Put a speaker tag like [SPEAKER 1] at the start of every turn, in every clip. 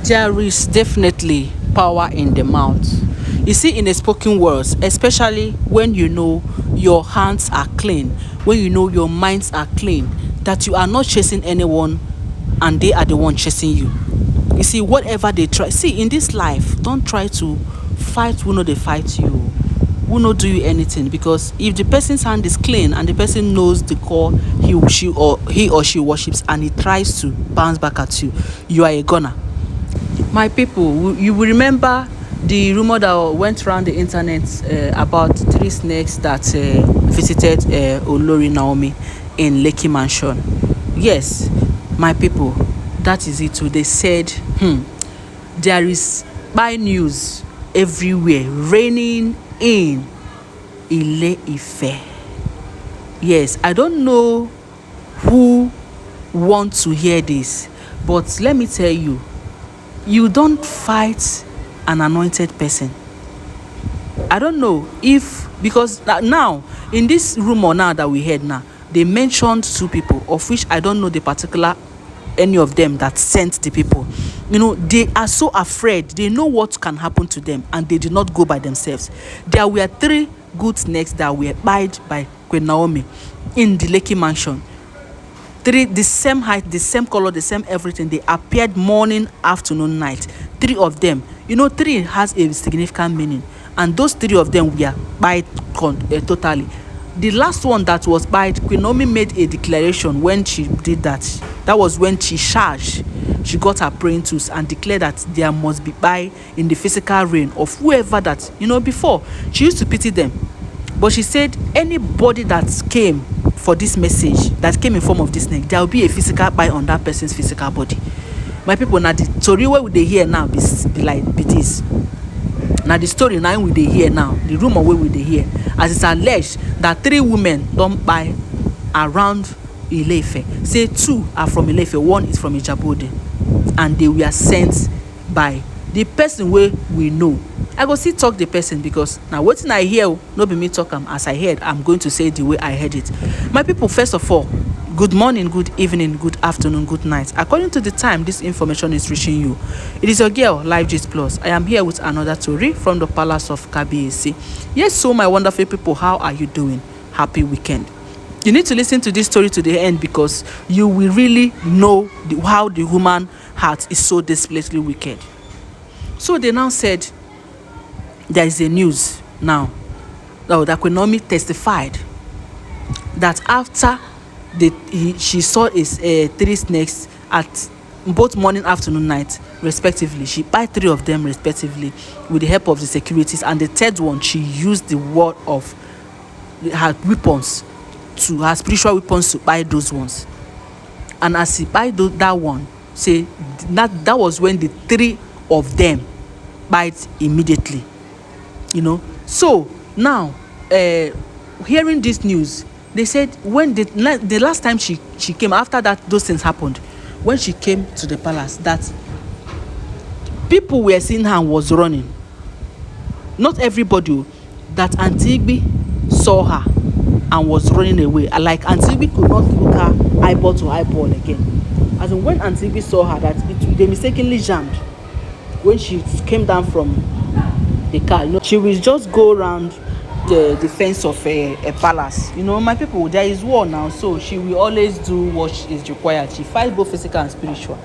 [SPEAKER 1] There is definitely power in the mouth. You see, in the spoken words, especially when you know your hands are clean, when you know your minds are clean, that you are not chasing anyone and they are the one chasing you. You see, whatever they try, see, in this life, don't try to fight who know they fight you, who no do you anything, because if the person's hand is clean and the person knows the call he or she worships, and he tries to bounce back at you, you are a goner. My people, you will remember the rumor that went around the internet about three snakes that visited Olori Naomi in Lekki Mansion. Yes, my people, that is it too. They said, there is bad news everywhere raining in Ile-Ife. Yes, I don't know who want to hear this, but let me tell you, you don't fight an anointed person. I don't know if, because now in this rumor now that we heard now, they mentioned two people, of which I don't know the particular any of them that sent the people. You know, they are so afraid. They know what can happen to them, and they did not go by themselves. There were three good snakes that were bite by Queen Naomi in the Lekki Mansion. Three, the same height, the same color, the same everything. They appeared morning, afternoon, night. Three of them. You know, three has a significant meaning, and those three of them were bite totally. The last one that was bite, Queen Naomi made a declaration when she did that. That was when she charged. She got her praying tools and declared that there must be bite in the physical reign of whoever that, you know, before. She used to pity them. But she said anybody that came for this message, that came in form of this snake, there will be a physical bite on that person's physical body. My people, now the story where they hear now be this. Now the story now we dey hear now, the rumor where we dey hear, as it's alleged that three women don't buy around Ile-Ife. Say two are from Ile-Ife, one is from Ijabode, and they were sent by the person where we know. I go still talk the person, because now what I hear no be me talk am. As I heard, I'm going to say the way I heard it. My people, first of all, good morning, good evening, good afternoon, good night, according to the time this information is reaching you. It is your girl, Live Gist Plus. I am here with another story from the palace of Kabiyesi. Yes, so my wonderful people, how are you doing? Happy weekend. You need to listen to this story to the end, because you will really know how the human heart is so desperately wicked. So they now said there is a news now that Queen Naomi testified that after she saw three snakes at both morning, afternoon, night, respectively. She bite three of them respectively with the help of the securities, and the third one she used the word of her weapons, to her spiritual weapons, to buy those ones. And as she buy that one, say that was when the three of them bite immediately. You know, so now hearing this news, they said when the last time she came, after that those things happened, when she came to the palace, that people were seeing her and was running. Not everybody. That Aunty Igbi saw her and was running away. Like Aunty Igbi could not look her eyeball to eyeball again. As in, when Aunty Igbi saw her, that they mistakenly jammed when she came down from the car. You know, she will just go around the defense of a palace. You know, my people, there is war now, so she will always do what is required. She fights both physical and spiritual.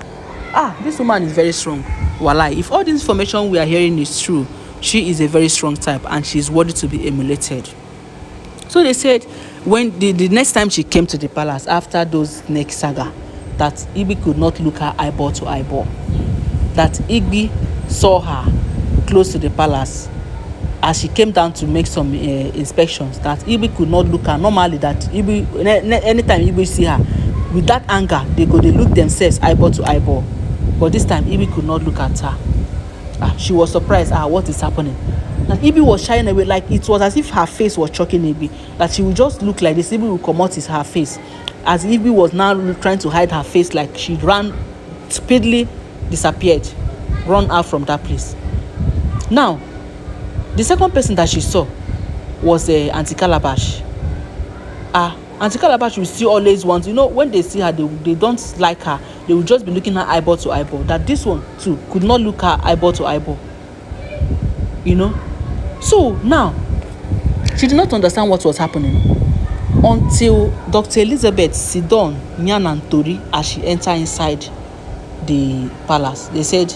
[SPEAKER 1] This woman is very strong. Walai, if all this information we are hearing is true, she is a very strong type, and she is worthy to be emulated. So they said when the next time she came to the palace after those snake saga, that Igbi could not look her eyeball to eyeball. That Igbi saw her close to the palace as she came down to make some inspections, that Igbi could not look her normally. That Igbi, anytime Igbi see her with that anger, they look themselves eyeball to eyeball. But this time Igbi could not look at her. She was surprised. What is happening? And Igbi was shying away, like it was as if her face was choking Igbi. That she would just look like this. Igbi would come out her face, as Igbi was now trying to hide her face. Like she ran speedily, disappeared, run out from that place. Now, the second person that she saw was Aunty Calabash. Auntie Calabash will still always want, when they see her, they don't like her. They will just be looking her eyeball to eyeball. That this one too could not look her eyeball to eyeball. So now, she did not understand what was happening until Dr. Elizabeth sit down yarn and tori as she enter inside the palace. They said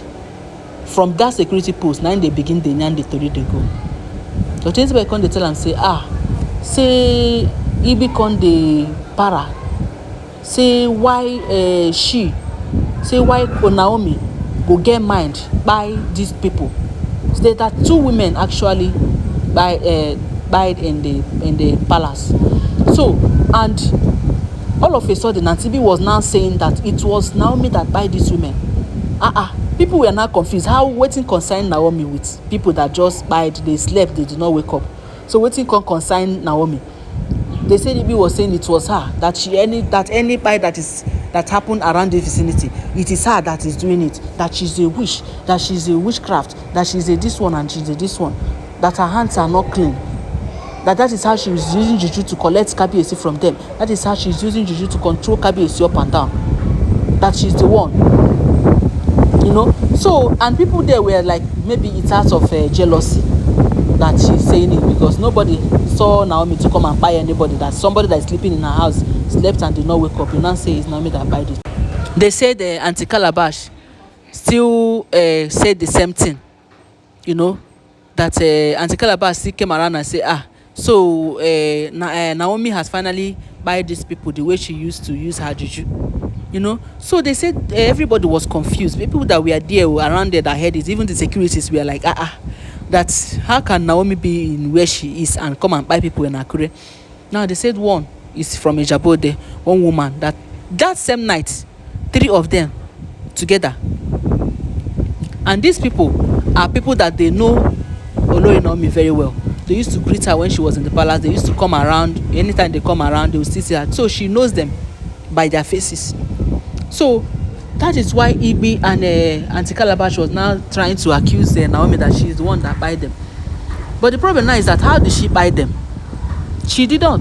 [SPEAKER 1] from that security post, now they begin the yarn the tori they go. Dr. Elizabeth come dey tell am say say igbi come dey para, say why Naomi go get mind by these people. Say that two women actually died in the palace. So, and all of a sudden Aunty B was now saying that it was Naomi that buy these women. People were now confused. How wetin concern Naomi with people that just buy, they slept, they did not wake up. So wetin come concern Naomi? They said Igbi was saying it was her, that any buy that happened around the vicinity, it is her that is doing it, that she's a witch, that she's a witchcraft, that she's a this one and she's a this one, that her hands are not clean, that is how she is using juju to collect Kabiyesi from them, that is how she's using juju to control Kabiyesi up and down, that she's the one. So, and people there were like, maybe it's out of jealousy that she's saying it, because nobody saw Naomi to come and buy anybody. That somebody that is sleeping in her house slept and did not wake up, you now say it's Naomi that buy it. They said Auntie Calabash still said the same thing, that Auntie Calabash still came around and said, so Naomi has finally buy these people the way she used to use her juju. So they said everybody was confused. People that were there around there that heard it, even the securities were like, that how can Naomi be in where she is and come and buy people in Akure? Now they said one is from Ijabode, one woman, that same night, 3 of them together. And these people are people that they know Olori Naomi very well. They used to greet her when she was in the palace. They used to come around. Anytime they come around, they will still see her. So she knows them by their faces. So that is why Igbi and Auntie Calabash was now trying to accuse Naomi that she is the one that buy them. But the problem now is that how did she buy them? She did not,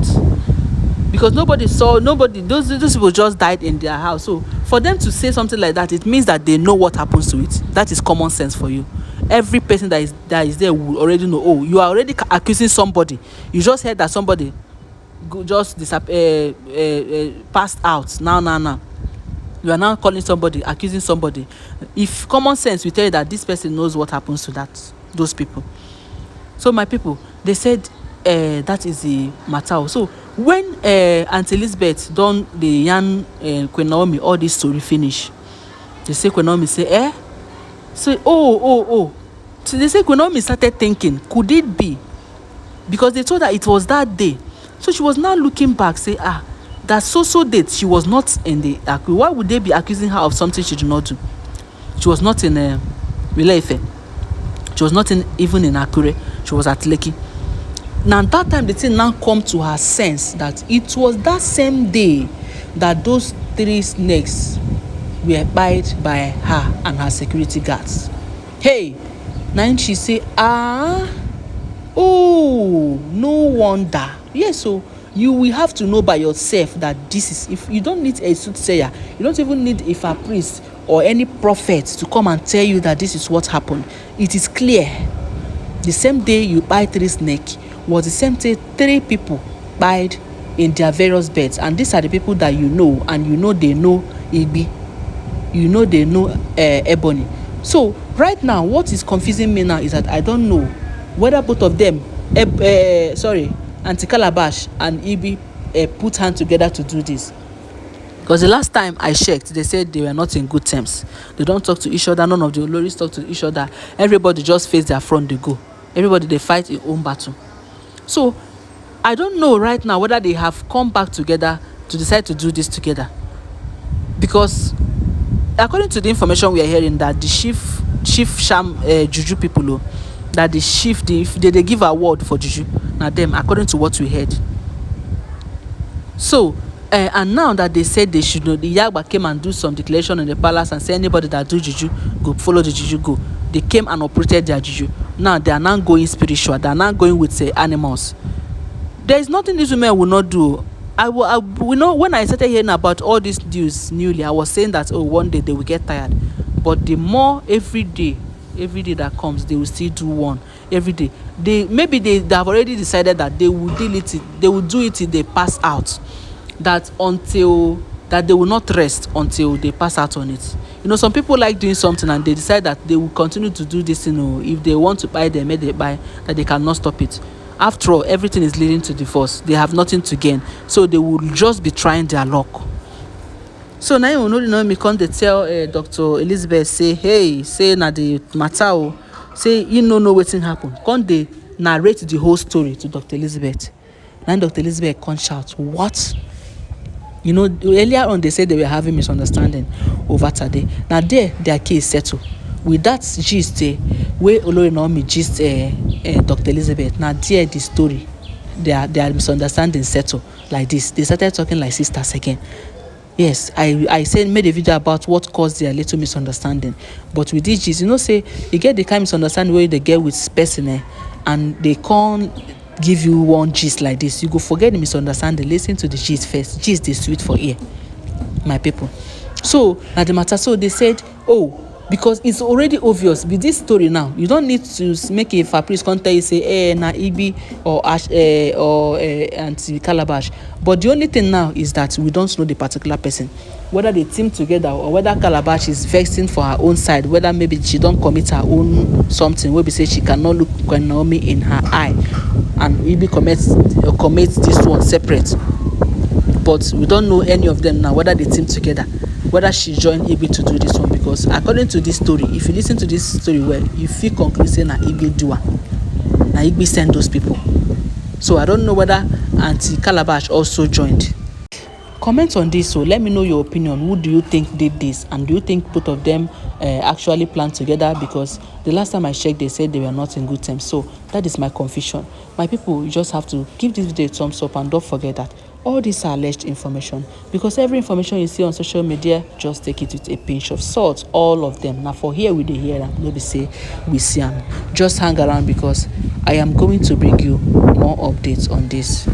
[SPEAKER 1] because those people just died in their house. So for them to say something like that, it means that they know what happens to it. That is common sense for you. Every person that is there will already know. You are already accusing somebody. You just heard that somebody just passed out. Now you are now calling somebody, accusing somebody. If common sense will tell you that this person knows what happens to those people. So my people, they said that is the matter. So when Auntie Elizabeth done the yarn Queen Naomi all this story finish, they say Queen Naomi say so so they say Queen Naomi started thinking, could it be because they told her it was that day? So she was now looking back, say that so date she was not in the Akure. Why would they be accusing her of something she did not do? She was not in Ile-Ife. She was not even in Akure. She was at Lekki. Now that time the thing now come to her sense that it was that same day that those 3 snakes were bite by her and her security guards. Hey, now she say no wonder. Yes, so you will have to know by yourself that this is, if you don't need a soothsayer, you don't even need a priest or any prophet to come and tell you that this is what happened. It is clear. The same day you buy 3 snakes was the same day 3 people died in their various beds, and these are the people that you know, and they know Igbi, they know Ebony. So right now what is confusing me now is that I don't know whether both of them Auntie Calabash and Igbi put hands together to do this, because the last time I checked they said they were not in good terms. They don't talk to each other. None of the Oloris talk to each other. Everybody just face their front, they go. Everybody they fight their own battle. So I don't know right now whether they have come back together to decide to do this together, because according to the information we are hearing, that the chief sham juju people, that the chief they give award for juju now them, according to what we heard. So and now that they said they should know, the Yagba came and do some declaration in the palace and say anybody that do juju go follow the juju go. They came and operated their juju. Now they are now going spiritual. They are now going with animals. There is nothing these women will not do. you know, when I started hearing about all these news newly, I was saying that, oh, one day they will get tired. But the more every day that comes, they will still do one every day. They have already decided that they will they will do it till they pass out. That they will not rest until they pass out on it. You know, some people like doing something and they decide that they will continue to do this, you know, if they want to buy them, they buy, that they cannot stop it. After all, everything is leading to divorce. They have nothing to gain, so they will just be trying their luck. So now you know me come dey tell Dr. Elizabeth say, hey, say na the matter o, say you no know wetin happen. Come dey narrate the whole story to Dr. Elizabeth. Now Dr. Elizabeth come shout, what? You know, earlier on they said they were having misunderstanding over Tade. Now their case settle. With that gist wey Olori Naomi gist Dr. Elizabeth, now there the story, their misunderstanding settle like this. They started talking like sisters again. Yes, I said made a video about what caused their little misunderstanding. But with this gist, you know, say you get the kind of misunderstanding where they get with person and they can't give you one gist like this. You go forget the misunderstanding, listen to the gist first. Gist is sweet for ear, my people. So now the matter, so they said, oh, because it's already obvious with this story now, you don't need to make a fabrice come tell you say na igbi or ash or anti calabash. But the only thing now is that we don't know the particular person, whether they team together or whether calabash is vexing for her own side, whether maybe she don't commit her own something where we say she cannot look Naomi in her eye and igbi commits this one separate. But we don't know any of them now, whether they team together, whether she joined Igbi to do this one. Because according to this story, if you listen to this story well, you feel conclusive na Igbi do am. Na Igbi send those people. So I don't know whether Auntie Calabash also joined. Comment on this, so let me know your opinion. Who do you think did this, and do you think both of them actually planned together? Because the last time I checked, they said they were not in good terms. So that is my confusion. My people, you just have to give this video a thumbs up, and don't forget that all these are alleged information, because every information you see on social media, just take it with a pinch of salt. All of them. Now for here we dey hear am, no be say we see am. Just hang around, because I am going to bring you more updates on this.